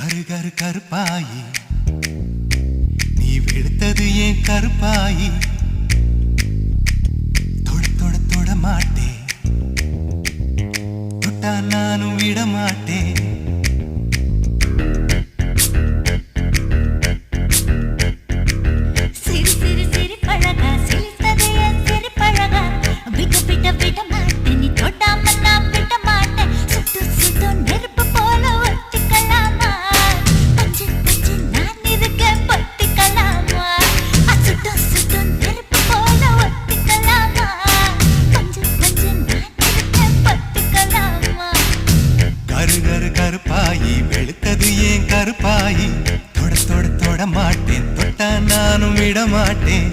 கரு கரு கருப்பாயி நீ வெளுத்தது ஏன் கருப்பாயி தொட தொட தொட மாட்டேன் தொட்டா நானும் விட மாட்டேன் கருப்பாயி வெளுத்தது ஏன் கருப்பாயி தொட தொட தொட மாட்டேன் தொட்டா நானும் விட மாட்டேன்